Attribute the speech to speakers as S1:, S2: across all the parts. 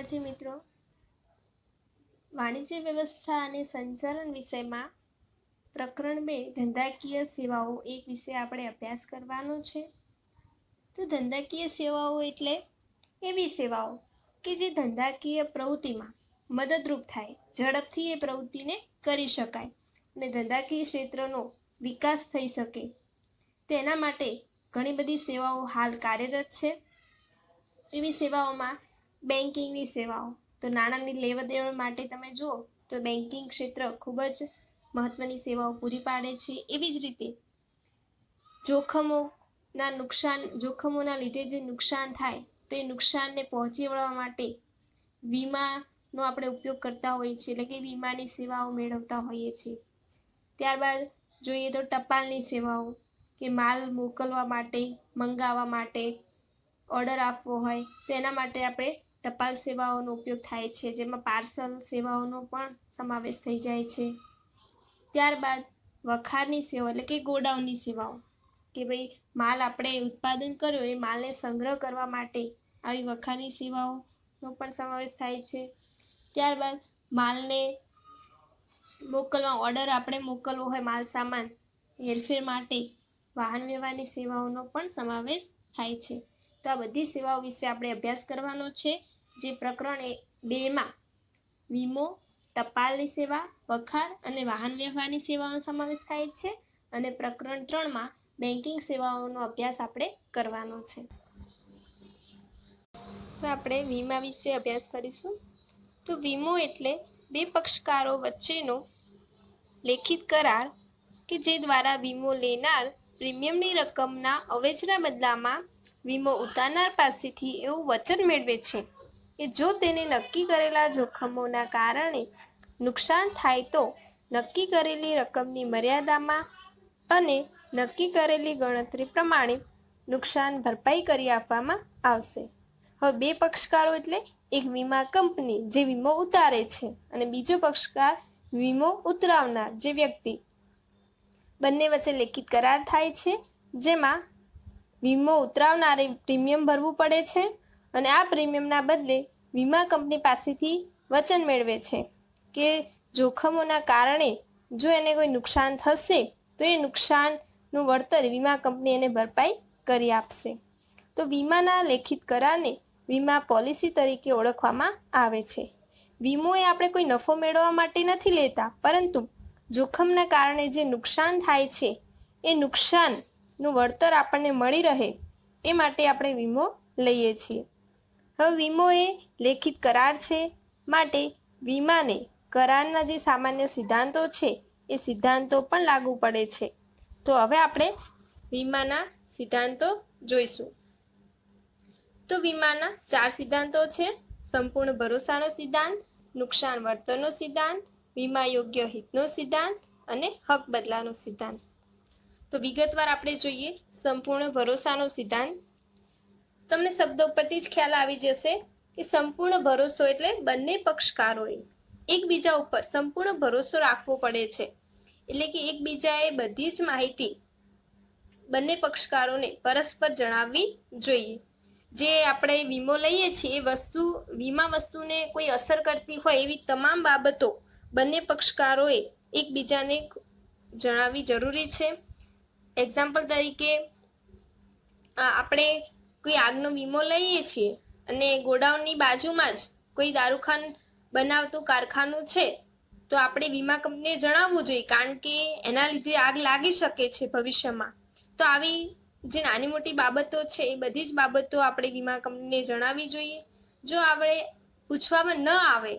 S1: વિદ્યાર્થી મિત્રો, વાણિજ્ય વ્યવસ્થા અને સંચાલન વિષયમાં પ્રકરણ 2 ધંધાકીય સેવાઓ એક વિશે આપણે અભ્યાસ કરવાનો છે. તો ધંધાકીય સેવાઓ એટલે એવી સેવાઓ કે જે ધંધાકીય પ્રવૃત્તિમાં મદદરૂપ થાય, ઝડપથી એ પ્રવૃત્તિને કરી શકાય અને ધંધાકીય ક્ષેત્રનો વિકાસ થઈ શકે. તેના માટે ઘણી બધી સેવાઓ હાલ કાર્યરત છે. એવી સેવાઓમાં બેન્કિંગની સેવાઓ, તો નાણાંની લેવડ દેવડ માટે તમે જુઓ તો બેન્કિંગ ક્ષેત્ર ખૂબ જ મહત્વની સેવાઓ પૂરી પાડે છે. એવી જ રીતે જોખમોના લીધે જે નુકસાન થાય તો એ નુકસાનને પહોંચી વળવા માટે વીમાનો આપણે ઉપયોગ કરતા હોઈએ છીએ, એટલે કે વીમાની સેવાઓ મેળવતા હોઈએ છીએ. ત્યારબાદ જોઈએ તો ટપાલની સેવાઓ, કે માલ મોકલવા માટે, મંગાવવા માટે, ઓર્ડર આપવો હોય તો એના માટે આપણે ટપાલ સેવાઓનો ઉપયોગ થાય છે, જેમાં પાર્સલ સેવાઓનો પણ સમાવેશ થઈ જાય છે. ત્યારબાદ વખારની સેવા એટલે કે ગોડાઉનની સેવાઓ, કે ભાઈ માલ આપણે ઉત્પાદન કર્યો એ માલને સંગ્રહ કરવા માટે આવી વખારની સેવાઓનો પણ સમાવેશ થાય છે. ત્યારબાદ માલને ઓર્ડર આપણે મોકલવો હોય, માલ સામાન હેરફેર માટે વાહન વ્યવહારની સેવાઓનો પણ સમાવેશ થાય છે. તો આ બધી સેવાઓ વિશે આપણે અભ્યાસ કરવાનો છે, જે પ્રકરણ 2માં વીમો, ટપાલની સેવા, વખાર અને વાહન વ્યવહારની સેવાઓનો સમાવેશ થાય છે અને પ્રકરણ 3માં બેન્કિંગ સેવાઓનો અભ્યાસ આપણે કરવાનો છે. તો આપણે વીમા વિશે અભ્યાસ કરીશું. તો વીમો એટલે બે પક્ષકારો વચ્ચેનો લેખિત કરાર કે જે દ્વારા વીમો લેનાર પ્રીમિયમની રકમના અવેજના બદલામાં વીમો ઉતારનાર પાસેથી એવું વચન મેળવે છે કે જો તેને નક્કી કરેલા જોખમોના કારણે નુકસાન થાય તો નક્કી કરેલી રકમની મર્યાદામાં અને નક્કી કરેલી ગણતરી પ્રમાણે નુકસાન ભરપાઈ કરી આપવામાં આવશે. હવે બે પક્ષકારો એટલે એક વીમા કંપની જે વીમો ઉતારે છે અને બીજો પક્ષકાર વીમો ઉતરાવનાર જે વ્યક્તિ. બંને વચ્ચે લેખિત કરાર થાય છે, જેમાં વીમો ઉતરાવનારે પ્રીમિયમ ભરવું પડે છે અને આ પ્રીમિયમના બદલે વીમા કંપની પાસેથી વચન મેળવે છે કે જોખમોના કારણે જો એને કોઈ નુકસાન થશે તો એ નુકસાનનું વળતર વીમા કંપની એને ભરપાઈ કરી આપશે. તો વીમાના લેખિત કરારને વીમા પોલિસી તરીકે ઓળખવામાં આવે છે. વીમો એ આપણે કોઈ નફો મેળવવા માટે નથી લેતા, પરંતુ જોખમના કારણે જે નુકસાન થાય છે એ નુકસાનનું વળતર આપણને મળી રહે એ માટે આપણે વીમો લઈએ છીએ. હવે વીમો એ લેખિત કરાર છે, માટે વીમાને કરારના જે સામાન્ય સિદ્ધાંતો છે એ સિદ્ધાંતો પણ લાગુ પડે છે. તો હવે આપણે વીમાના સિદ્ધાંતો જોઈશું. તો વીમાના 4 સિદ્ધાંતો છે: સંપૂર્ણ ભરોસાનો સિદ્ધાંત, નુકસાન વળતરનો સિદ્ધાંત, વીમા યોગ્ય હિતનો સિદ્ધાંત અને હક બદલાનો સિદ્ધાંત. તો વિગતવાર આપણે જોઈએ સંપૂર્ણ ભરોસાનો સિદ્ધાંત. તમને શબ્દો પરથી જ ખ્યાલ આવી જશે કે સંપૂર્ણ ભરોસો એટલે બંને પક્ષકારોએ એકબીજા ઉપર સંપૂર્ણ ભરોસો રાખવો પડે છે. એટલે કે એકબીજાએ બધી જ માહિતી બંને પક્ષકારોને પરસ્પર જણાવવી જોઈએ. જે આપણે વીમો લઈએ છીએ એ વીમા વસ્તુને કોઈ અસર કરતી હોય એવી તમામ બાબતો બંને પક્ષકારોએ એકબીજાને જણાવવી જરૂરી છે. એક્ઝામ્પલ તરીકે આપણે કોઈ આગનો વીમો લઈએ છીએ અને ગોડાઉનની બાજુમાં જ કોઈ દારૂખાન બનાવતું કારખાનું છે, તો આપણે વીમા કંપનીને જણાવવું જોઈએ, કારણ કે એના લીધે આગ લાગી શકે છે ભવિષ્યમાં. તો આવી જે નાની મોટી બાબતો છે એ બધી જ બાબતો આપણે વીમા કંપનીને જણાવવી જોઈએ. જો આપણે પૂછવામાં ન આવે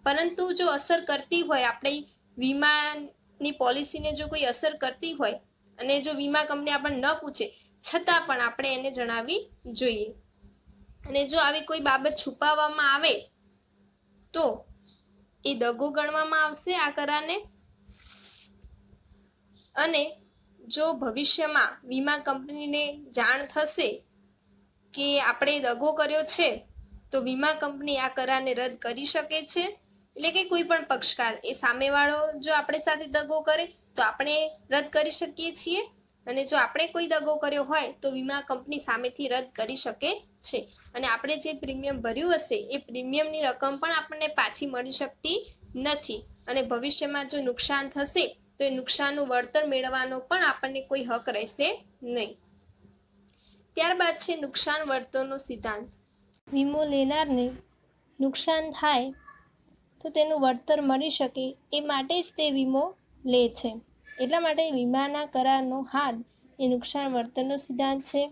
S1: પરંતુ જો અસર કરતી હોય, આપણી વીમાની પોલિસીને જો કોઈ અસર કરતી હોય અને જો વીમા કંપની આપણને ન પૂછે છતાં પણ આપણે એને જણાવવી જોઈએ. અને જો આવી કોઈ બાબત છુપાવવામાં આવે તો એ દગો ગણવામાં આવશે આ કરારને. અને જો ભવિષ્યમાં વીમા કંપનીને જાણ થશે કે આપણે દગો કર્યો છે તો વીમા કંપની આ કરારને રદ કરી શકે છે. એટલે કે કોઈ પણ પક્ષકાર એ સામેવાળો જો આપણી સાથે દગો કરે તો આપણે રદ કરી શકીએ છીએ અને જો આપણે કોઈ દગો કર્યો હોય તો વીમા કંપની સામેથી રદ કરી શકે છે અને આપણે જે પ્રીમિયમ ભર્યું હશે એ પ્રીમિયમની રકમ પણ આપણને પાછી મળી શકતી નથી અને ભવિષ્યમાં જો નુકસાન થશે તો એ નુકસાનનું વળતર મેળવવાનો પણ આપણને કોઈ હક રહેશે નહીં. ત્યારબાદ છે નુકસાન વળતરનો સિદ્ધાંત. વીમો લેનારને નુકસાન થાય તો તેનું વળતર મળી શકે એ માટે જ તે વીમો લે છે. એટલા માટે વીમાના કરારનો હાર્દ એ નુકસાન વળતરનો સિદ્ધાંત છે.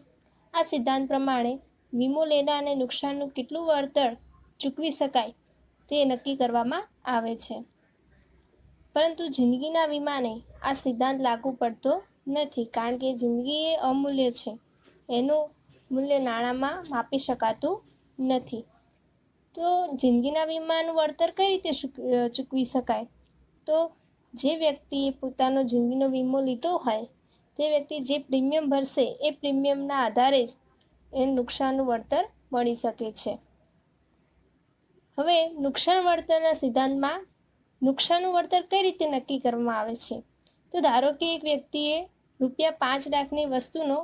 S1: આ સિદ્ધાંત પ્રમાણે વીમો લેનારને નુકસાનનું કેટલું વળતર ચૂકવી શકાય તે નક્કી કરવામાં આવે છે. પરંતુ જિંદગીના વીમાને આ સિદ્ધાંત લાગુ પડતો નથી, કારણ કે જિંદગી એ અમૂલ્ય છે. એનું મૂલ્ય નાણાંમાં માપી શકાતું નથી. તો જિંદગીના વીમાનું વળતર કઈ રીતે ચૂકવી શકાય? તો જે વ્યક્તિએ પોતાનો જિંદગીનો વીમો લીધો હોય તે વ્યક્તિ જે પ્રીમિયમ ભરશે એ પ્રીમિયમના આધારે જ એને નુકસાનનું વળતર મળી શકે છે. હવે નુકસાન વળતરના સિદ્ધાંતમાં નુકસાનનું વળતર કઈ રીતે નક્કી કરવામાં આવે છે? તો ધારો કે એક વ્યક્તિએ ₹5 લાખની વસ્તુનો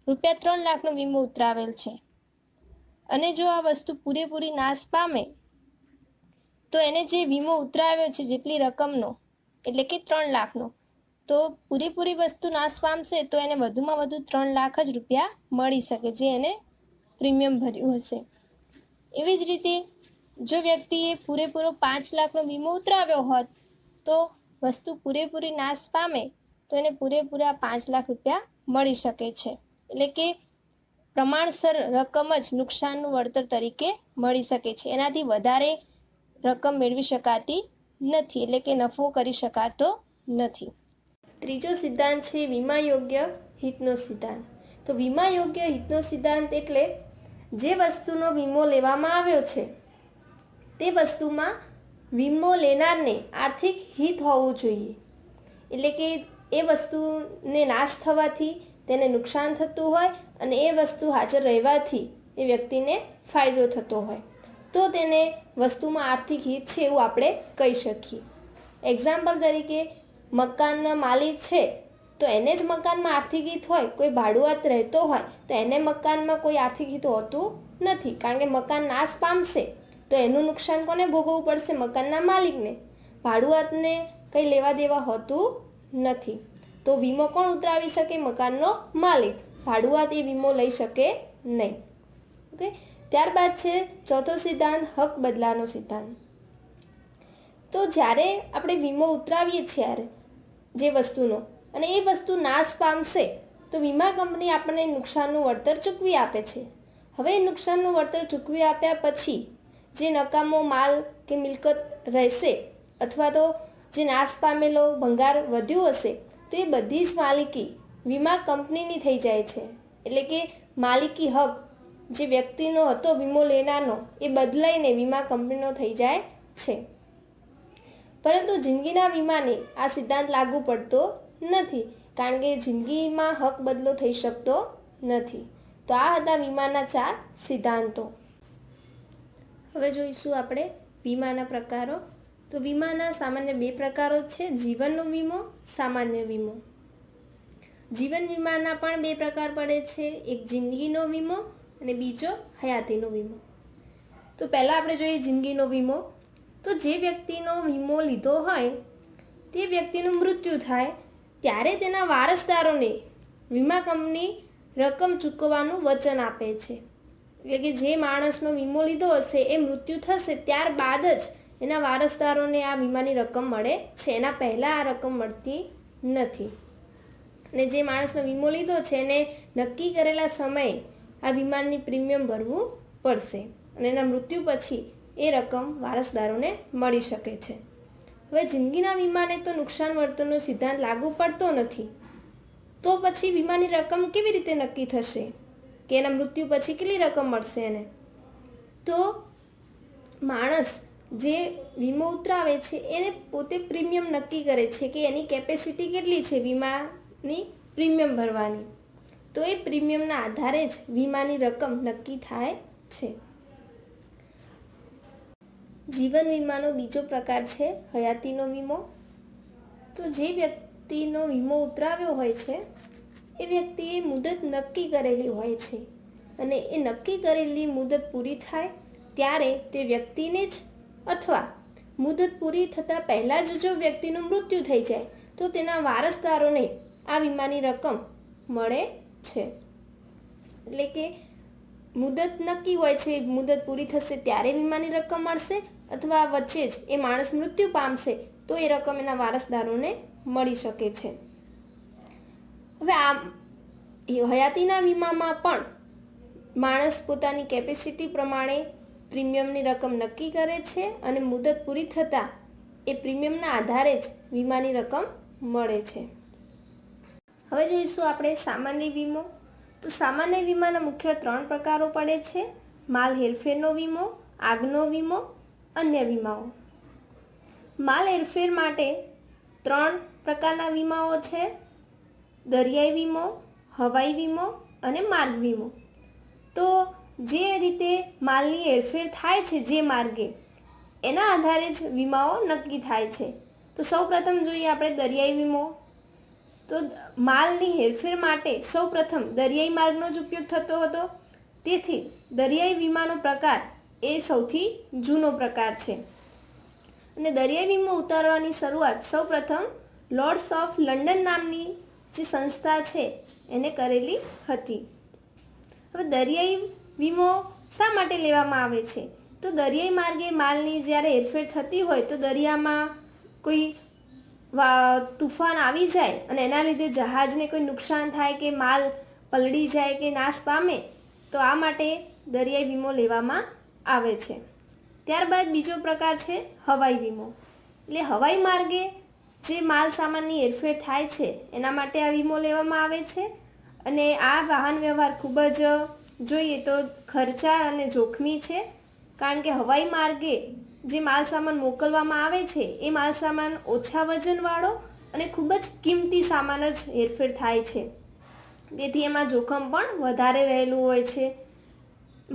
S1: ₹3 લાખનો વીમો ઉતરાવેલ છે અને જો આ વસ્તુ પૂરેપૂરી નાશ પામે તો એને જે વીમો ઉતરાવ્યો છે જેટલી રકમનો, એટલે કે 3 લાખનો, તો પૂરેપૂરી વસ્તુ નાશ પામશે તો એને વધુમાં વધુ 3 લાખ જ રૂપિયા મળી શકે જે એને પ્રીમિયમ ભર્યું હશે. એવી જ રીતે જો વ્યક્તિએ પૂરેપૂરો 5 લાખનો વીમો ઉતરાવ્યો હોત તો વસ્તુ પૂરેપૂરી નાશ પામે તો એને પૂરેપૂરા 5 લાખ રૂપિયા મળી શકે છે. એટલે કે પ્રમાણસર રકમ જ નુકસાનનું વળતર તરીકે મળી શકે છે. એનાથી વધારે રકમ મેળવી શકાતી નથી, એટલે કે નફો કરી શકાતો નથી. ત્રીજો સિદ્ધાંત છે વીમા યોગ્ય હિતનો સિદ્ધાંત. તો વીમા યોગ્ય હિતનો સિદ્ધાંત એટલે જે વસ્તુનો વીમો લેવામાં આવ્યો છે તે વસ્તુમાં વીમો લેનારને આર્થિક હિત હોવું જોઈએ. એટલે કે એ વસ્તુને નાશ થવાથી તેને નુકસાન થતું હોય અને એ વસ્તુ હાજર રહેવાથી એ વ્યક્તિને ફાયદો થતો હોય તો તેને વસ્તુમાં આર્થિક હિત છે એવું આપણે કહી શકીએ. એક્ઝામ્પલ તરીકે મકાનના માલિક છે તો એને જ મકાનમાં આર્થિક હિત હોય, કોઈ ભાડુઆત રહેતો હોય તો એને મકાનમાં કોઈ આર્થિક હિત હોતું નથી, કારણ કે મકાન નાશ પામશે તો એનું નુકસાન કોને ભોગવવું પડશે? મકાનના માલિકને. ભાડુઆતને કંઈ લેવા દેવા હોતું નથી. તો વીમો કોણ ઉતરાવી શકે? મકાનનો માલિક. ભાડુઆત એ વીમો લઈ શકે નહીં. ઓકે. ત્યારબાદ છે ચોથો સિદ્ધાંત હક બદલાનો સિદ્ધાંત. તો જ્યારે આપણે વીમો ઉતરાવીએ છીએ જે વસ્તુનો અને એ વસ્તુ નાશ પામશે તો વીમા કંપની આપણને નુકસાનનું વળતર ચૂકવી આપે છે. હવે નુકસાનનું વળતર ચૂકવી આપ્યા પછી જે નકામો માલ કે મિલકત રહેશે અથવા તો જે નાશ પામેલો ભંગાર વધ્યું હશે તો એ બધી જ માલિકી વીમા કંપનીની થઈ જાય છે. એટલે કે માલિકી હક જે વ્યક્તિનો હતો વીમો લેનારનો એ બદલાઈને વીમા કંપનીનો થઈ જાય છે. પરંતુ જિંદગીના વીમાને આ સિદ્ધાંત લાગુ પડતો નથી, કારણ કે જિંદગીમાં હક બદલો થઈ શકતો નથી. તો આ હતા વીમાના 4 સિદ્ધાંતો. હવે જોઈશું આપણે વીમાના પ્રકારો. તો વીમાના સામાન્ય 2 પ્રકારો છે, જીવનનો વીમો, સામાન્ય વીમો. જીવન વીમાના પણ 2 પ્રકાર પડે છે, એક જિંદગીનો વીમો અને બીજો હયાતીનો વીમો. તો પહેલાં આપણે જોઈએ જિંદગીનો વીમો. તો જે વ્યક્તિનો વીમો લીધો હોય તે વ્યક્તિનું મૃત્યુ થાય ત્યારે તેના વારસદારોને વીમા કંપની રકમ ચૂકવવાનું વચન આપે છે. એટલે કે જે માણસનો વીમો લીધો હશે એ મૃત્યુ થશે ત્યારબાદ જ એના વારસદારોને આ વીમાની રકમ મળે છે, એના પહેલાં આ રકમ મળતી નથી. અને જે માણસનો વીમો લીધો છે એને નક્કી કરેલા સમયે આ વીમાની પ્રીમિયમ ભરવું પડશે અને એના મૃત્યુ પછી એ રકમ વારસદારોને મળી શકે છે. હવે જિંદગીના વીમાને તો નુકસાન વળતરનો સિદ્ધાંત લાગુ પડતો નથી, તો પછી વીમાની રકમ કેવી રીતે નક્કી થશે કે એના મૃત્યુ પછી કેટલી રકમ મળશે એને? તો માણસ જે વીમો ઉતરાવે છે એને પોતે પ્રીમિયમ નક્કી કરે છે કે એની કેપેસિટી કેટલી છે વીમાની પ્રીમિયમ ભરવાની. તો એ પ્રીમિયમના આધારે જ વીમાની રકમ નક્કી થાય છે. જીવન વીમાનો બીજો પ્રકાર છે હયાતીનો વીમો. તો જે વ્યક્તિનો વીમો ઉતરાવ્યો હોય છે એ વ્યક્તિએ મુદત નક્કી કરેલી હોય છે અને એ નક્કી કરેલી મુદત પૂરી થાય ત્યારે તે વ્યક્તિને જ અથવા મુદત પૂરી થતાં પહેલાં જ જો વ્યક્તિનું મૃત્યુ થઈ જાય તો તેના વારસદારોને આ વીમાની રકમ મળે છે. એટલે કે મુદત નક્કી હોય છે, મુદત પૂરી થશે ત્યારે વીમાની રકમ મળશે અથવા વચ્ચે જ એ માણસ મૃત્યુ પામશે તો એ રકમ એના વારસદારોને મળી શકે છે. હવે આ હયાતીના વીમામાં પણ માણસ પોતાની કેપેસિટી પ્રમાણે પ્રીમિયમની રકમ નક્કી કરે છે અને મુદત પૂરી થતાં એ પ્રીમિયમના આધારે જ વીમાની રકમ મળે છે. હવે જોઈશું આપણે સામાન્ય વીમો. તો સામાન્ય વીમાના મુખ્ય 3 પ્રકારો પડે છે: માલ હેરફેરનો વીમો, આગનો વીમો, અન્ય વીમાઓ. માલ હેરફેર માટે 3 પ્રકારના વીમાઓ છે: દરિયાઈ વીમો, હવાઈ વીમો અને માર્ગ વીમો. તો જે રીતે માલની હેરફેર થાય છે જે માર્ગે, એના આધારે જ વીમાઓ નક્કી થાય છે. તો સૌપ્રથમ જોઈએ આપણે દરિયાઈ વીમો. તો માલની હેરફેર માટે સૌપ્રથમ દરિયાઈ માર્ગનો જ ઉપયોગ થતો હતો, તેથી દરિયાઈ વીમાનો પ્રકાર એ સૌથી જૂનો પ્રકાર છે. અને દરિયાઈ વીમો ઉતારવાની શરૂઆત સૌપ્રથમ લોર્ડ્સ ઓફ લંડન નામની જે સંસ્થા છે એને કરેલી હતી. હવે દરિયાઈ વીમો શા માટે લેવામાં આવે છે? તો દરિયાઈ માર્ગે માલની જ્યારે હેરફેર થતી હોય તો દરિયામાં કોઈ તુફાન આવી જાય અને એના લીધે જહાજને કોઈ નુકસાન થાય કે માલ પલળી જાય કે નાશ પામે, તો આ માટે દરિયાઈ વીમો લેવામાં આવે છે. ત્યારબાદ બીજો પ્રકાર છે હવાઈ વીમો. એટલે હવાઈ માર્ગે જે માલ સામાનની હેરફેર થાય છે એના માટે આ વીમો લેવામાં આવે છે. અને આ વાહન વ્યવહાર ખૂબ જ જોઈએ તો ખર્ચાળ અને જોખમી છે, કારણ કે હવાઈ માર્ગે જે માલ સામાન મોકલવામાં આવે છે એ માલ સામાન ઓછા વજનવાળો અને ખૂબ જ કિંમતી સામાન જ હેરફેર થાય છે, તેથી એમાં જોખમ પણ વધારે રહેલું હોય છે.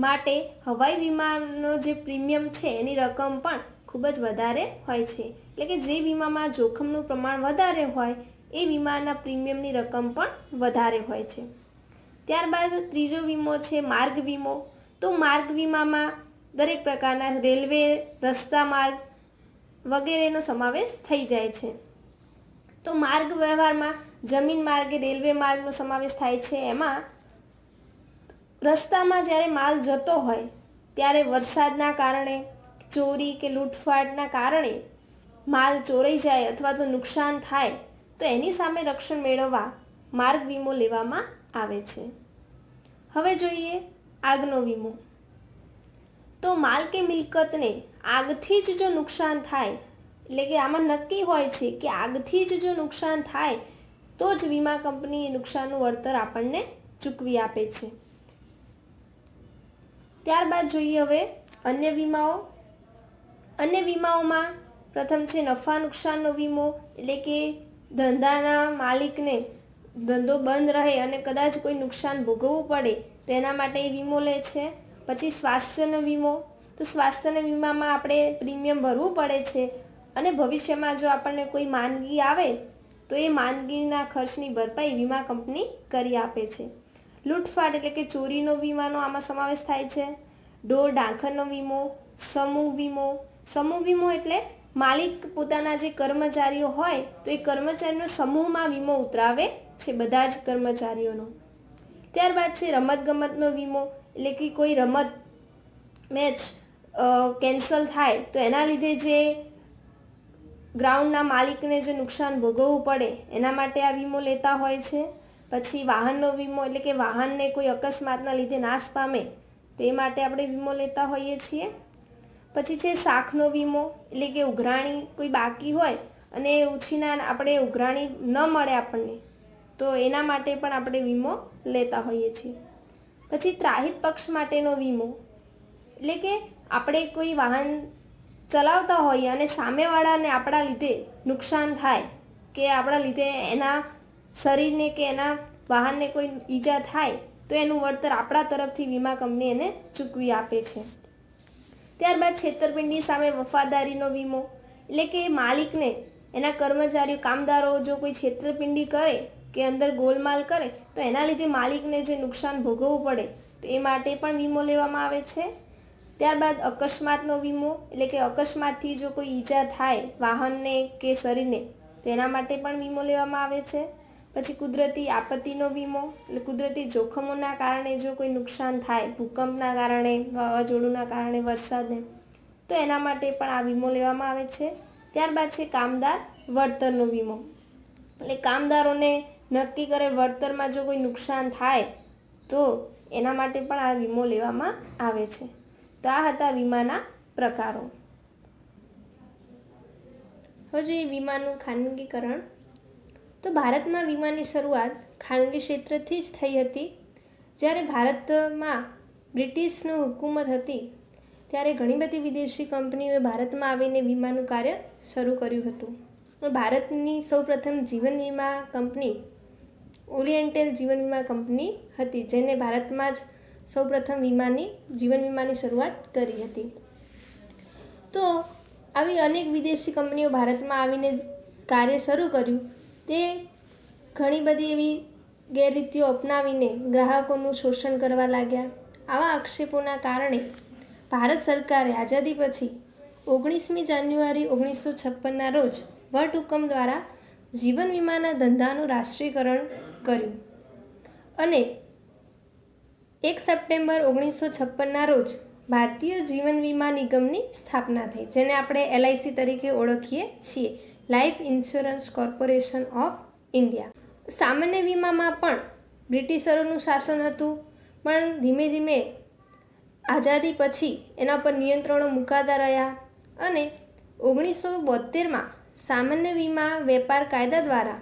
S1: માટે હવાઈ વીમાનો જે પ્રીમિયમ છે એની રકમ પણ ખૂબ જ વધારે હોય છે. એટલે કે જે વીમામાં જોખમનું પ્રમાણ વધારે હોય એ વીમાના પ્રીમિયમની રકમ પણ વધારે હોય છે. ત્યારબાદ ત્રીજો વીમો છે માર્ગ વીમો. તો માર્ગ વીમામાં દરેક પ્રકારના રેલવે, રસ્તા માર્ગ વગેરેનો સમાવેશ થઈ જાય છે. તો માર્ગ વ્યવહારમાં જમીન માર્ગે રેલવે માર્ગનો સમાવેશ થાય છે. એમાં રસ્તામાં જ્યારે માલ જતો હોય ત્યારે વરસાદના કારણે, ચોરી કે લૂંટફાટના કારણે માલ ચોરાઈ જાય અથવા તો નુકસાન થાય તો એની સામે રક્ષણ મેળવવા માર્ગ વીમો લેવામાં આવે છે. હવે જોઈએ આગનો વીમો. તો માલ કે મિલકતને આગથી જ જો નુકસાન થાય, એટલે કે આમાં નક્કી હોય છે કે આગથી જ જો નુકસાન થાય તો જ વીમા કંપની એ નુકસાનનું વળતર આપણને ચૂકવી આપે છે. ત્યારબાદ જોઈએ હવે અન્ય વીમાઓ. અન્ય વીમાઓમાં પ્રથમ છે નફા નુકસાનનો વીમો. એટલે કે ધંધાના માલિકને ધંધો બંધ રહે અને કદાચ કોઈ નુકસાન ભોગવવું પડે તો એના માટે એ વીમો લે છે. પછી સ્વાસ્થ્યનો વીમો. તો સ્વાસ્થ્યના વીમામાં આપણે પ્રીમિયમ ભરવું પડે છે અને ભવિષ્યમાં જો આપણને કોઈ માંદગી આવે તો એ માંદગીના ખર્ચની ભરપાઈ વીમા કંપની કરી આપે છે. લૂંટફાટ એટલે કે ચોરીનો વીમાનો આમાં સમાવેશ થાય છે. ઢોર ઢાંખરનો વીમો, સમૂહ વીમો. સમૂહ વીમો એટલે માલિક પોતાના જે કર્મચારીઓ હોય તો એ કર્મચારીનો સમૂહમાં વીમો ઉતરાવે છે, બધા જ કર્મચારીઓનો. ત્યારબાદ છે રમતગમતનો વીમો. એટલે કે કોઈ રમત મેચ કેન્સલ થાય તો એના લીધે જે ગ્રાઉન્ડના માલિકને જે નુકસાન ભોગવવું પડે એના માટે આ વીમો લેતા હોય છે. પછી વાહનનો વીમો. એટલે કે વાહનને કોઈ અકસ્માતના લીધે નાશ પામે તો એ માટે આપણે વીમો લેતા હોઈએ છીએ. પછી છે શાખનો વીમો. એટલે કે ઉઘરાણી કોઈ બાકી હોય અને ઉછીના આપણે ઉઘરાણી ન મળે આપણને તો એના માટે પણ આપણે વીમો લેતા હોઈએ છીએ. પછી ત્રાહિત પક્ષ માટેનો વીમો. એટલે કે આપણે કોઈ વાહન ચલાવતા હોઈએ અને સામેવાળાને આપણા લીધે નુકસાન થાય કે આપણા લીધે એના શરીરને કે એના વાહનને કોઈ ઈજા થાય તો એનું વળતર આપણા તરફથી વીમા કંપની એને ચૂકવી આપે છે. ત્યારબાદ છેતરપિંડી સામે વફાદારીનો વીમો. એટલે કે માલિકને એના કર્મચારીઓ, કામદારો જો કોઈ છેતરપિંડી કરે કે અંદર ગોલમાલ કરે તો એના લીધે માલિકને જે નુકસાન ભોગવવું પડે તો એ માટે પણ વીમો લેવામાં આવે છે. ત્યારબાદ અકસ્માતનો વીમો, એટલે કે અકસ્માતથી જો કોઈ ઈજા થાય વાહનને કે શરીરને તો એના માટે પણ વીમો લેવામાં આવે છે. પછી કુદરતી આપત્તિનો વીમો, એટલે કુદરતી જોખમોના કારણે જો કોઈ નુકસાન થાય, ભૂકંપના કારણે, વાવાઝોડુંના કારણે, વરસાદને, તો એના માટે પણ આ વીમો લેવામાં આવે છે. ત્યારબાદ છે કામદાર વળતરનો વીમો, એટલે કામદારોને નક્કી કરે વળતરમાં જો કોઈ નુકસાન થાય તો એના માટે પણ આ વીમો લેવામાં આવે છે. તો આ હતા વીમાના પ્રકારો. હવે જોઈએ વીમાનું ખાનગીકરણ. તો ભારતમાં વીમાની શરૂઆત ખાનગી ક્ષેત્રથી જ થઈ હતી. જ્યારે ભારતમાં બ્રિટિશની હુકુમત હતી ત્યારે ઘણી બધી વિદેશી કંપનીઓએ ભારતમાં આવીને વીમાનું કાર્ય શરૂ કર્યું હતું. ભારતની સૌપ્રથમ જીવન વીમા કંપની ઓરિએન્ટલ જીવન વીમા કંપની હતી, જેને ભારતમાં જ સૌપ્રથમ જીવન વીમાની શરૂઆત કરી હતી. તો આવી અનેક વિદેશી કંપનીઓ ભારતમાં આવીને કાર્ય શરૂ કર્યું. તે ઘણી બધી એવી ગેરરીતિઓ અપનાવીને ગ્રાહકોનું શોષણ કરવા લાગ્યા. આવા આક્ષેપોના કારણે ભારત સરકારે આઝાદી પછી 19મી જાન્યુઆરી 1956ના રોજ વટહુકમ દ્વારા જીવન વીમાના ધંધાનું રાષ્ટ્રીયકરણ કર્યું અને 1 સપ્ટેમ્બર 1956ના રોજ ભારતીય જીવન વીમા નિગમની સ્થાપના થઈ, જેને આપણે LIC તરીકે ઓળખીએ છીએ, life insurance corporation of India. સામાન્ય વીમામાં પણ બ્રિટિશરોનું શાસન હતું, પણ ધીમે ધીમે આઝાદી પછી એના પર નિયંત્રણો મુકાતા રહ્યા અને 1972માં સામાન્ય વીમા વેપાર કાયદા દ્વારા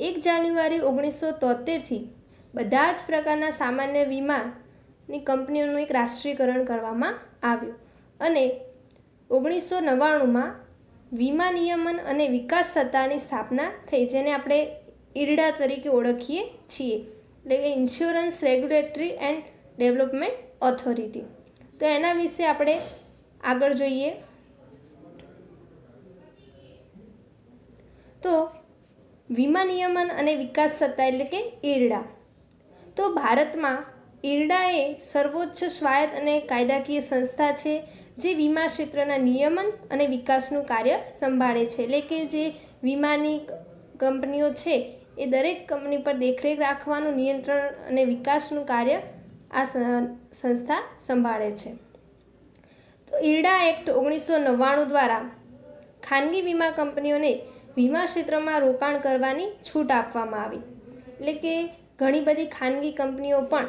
S1: 1 જાન્યુઆરી 1973થી બધા જ પ્રકારના સામાન્ય વીમાની કંપનીઓનું એક રાષ્ટ્રીયકરણ કરવામાં આવ્યું અને 1999માં વીમા નિયમન અને વિકાસ સત્તાની સ્થાપના થઈ, જેને આપણે IRDA તરીકે ઓળખીએ છીએ, એટલે કે insurance regulatory and development authority. તો એના વિશે આપણે આગળ જોઈએ. તો વીમા નિયમન અને વિકાસ સત્તા એટલે કે IRDA. તો ભારતમાં IRDA એ સર્વોચ્ચ સ્વાયત્ત અને કાયદાકીય સંસ્થા છે જે વીમા ક્ષેત્રના નિયમન અને વિકાસનું કાર્ય સંભાળે છે. એટલે કે જે વીમાની કંપનીઓ છે એ દરેક કંપની પર દેખરેખ રાખવાનું, નિયંત્રણ અને વિકાસનું કાર્ય આ સંસ્થા સંભાળે છે. તો IRDA એક્ટ 1999 દ્વારા ખાનગી વીમા કંપનીઓને વીમા ક્ષેત્રમાં રોકાણ કરવાની છૂટ આપવામાં આવી. એટલે કે ઘણી બધી ખાનગી કંપનીઓ પણ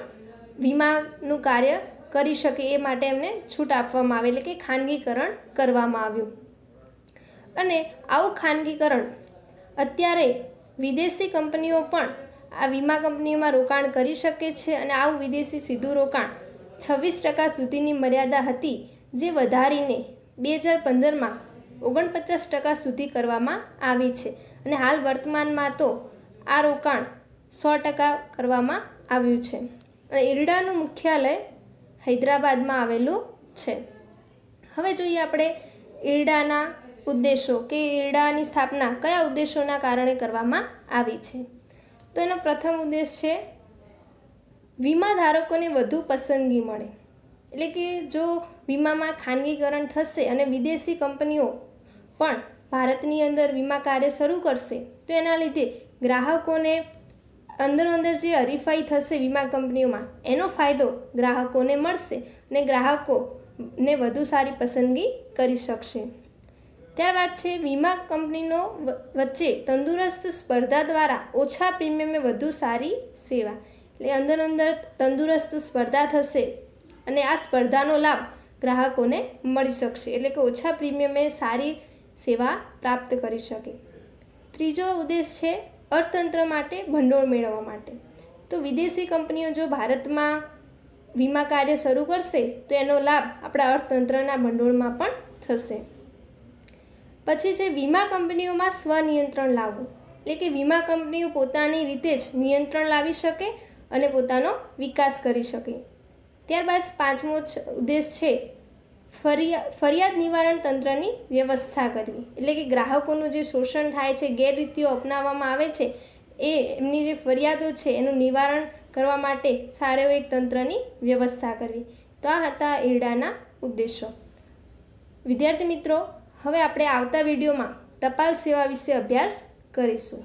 S1: વીમાનું કાર્ય કરી શકે એ માટે એમને છૂટ આપવામાં આવે, એટલે કે ખાનગીકરણ કરવામાં આવ્યું. અને આવું ખાનગીકરણ અત્યારે વિદેશી કંપનીઓ પણ આ વીમા કંપનીઓમાં રોકાણ કરી શકે છે અને આવું વિદેશી સીધું રોકાણ 26% સુધીની મર્યાદા હતી, જે વધારીને 2015માં 49% સુધી કરવામાં આવી છે અને હાલ વર્તમાનમાં તો આ રોકાણ 100% કરવામાં આવ્યું છે. અને IRDAનું મુખ્યાલય હૈદરાબાદમાં આવેલું છે. હવે જોઈએ આપણે IRDAના ઉદ્દેશો કે IRDAની સ્થાપના કયા ઉદ્દેશોના કારણે કરવામાં આવી છે. તો એનો પ્રથમ ઉદ્દેશ છે વીમા ધારકોને વધુ પસંદગી મળે. એટલે કે જો વીમામાં ખાનગીકરણ થશે અને વિદેશી કંપનીઓ પણ ભારતની અંદર વીમા કાર્ય શરૂ કરશે તો એના લીધે ગ્રાહકોને અંદર જે હરીફાઈ થશે વીમા કંપનીઓમાં એનો ફાયદો ગ્રાહકોને મળશે અને ગ્રાહકોને વધુ સારી પસંદગી કરી શકશે. ત્યારબાદ છે વીમા કંપનીનો વચ્ચે તંદુરસ્ત સ્પર્ધા દ્વારા ઓછા પ્રીમિયમે વધુ સારી સેવા. એટલે અંદર તંદુરસ્ત સ્પર્ધા થશે અને આ સ્પર્ધાનો લાભ ગ્રાહકોને મળી શકશે, એટલે કે ઓછા પ્રીમિયમે સારી સેવા પ્રાપ્ત કરી શકે. ત્રીજો ઉદ્દેશ છે અર્થતંત્ર માટે ભંડોળ મેળવવા માટે. તો વિદેશી કંપનીઓ જો ભારતમાં વીમા કાર્ય શરૂ કરશે તો એનો લાભ આપણા અર્થતંત્રના ભંડોળમાં પણ થશે. પછી છે વીમા કંપનીઓમાં સ્વનિયંત્રણ લાવવું. એટલે કે વીમા કંપનીઓ પોતાની રીતે જ નિયંત્રણ લાવી શકે અને પોતાનો વિકાસ કરી શકે. ત્યારબાદ પાંચમો ઉદ્દેશ છે ફરિયાદ નિવારણ તંત્રની વ્યવસ્થા કરવી. એટલે કે ગ્રાહકોનું જે શોષણ થાય છે, ગેરરીતિઓ અપનાવવામાં આવે છે એમની જે ફરિયાદો છે એનું નિવારણ કરવા માટે સારા એવા એક તંત્રની વ્યવસ્થા કરવી. તો આ હતા ઈરડાના ઉદ્દેશો. વિદ્યાર્થી મિત્રો, હવે આપણે આવતા વિડીયોમાં ટપાલ સેવા વિશે અભ્યાસ કરીશું.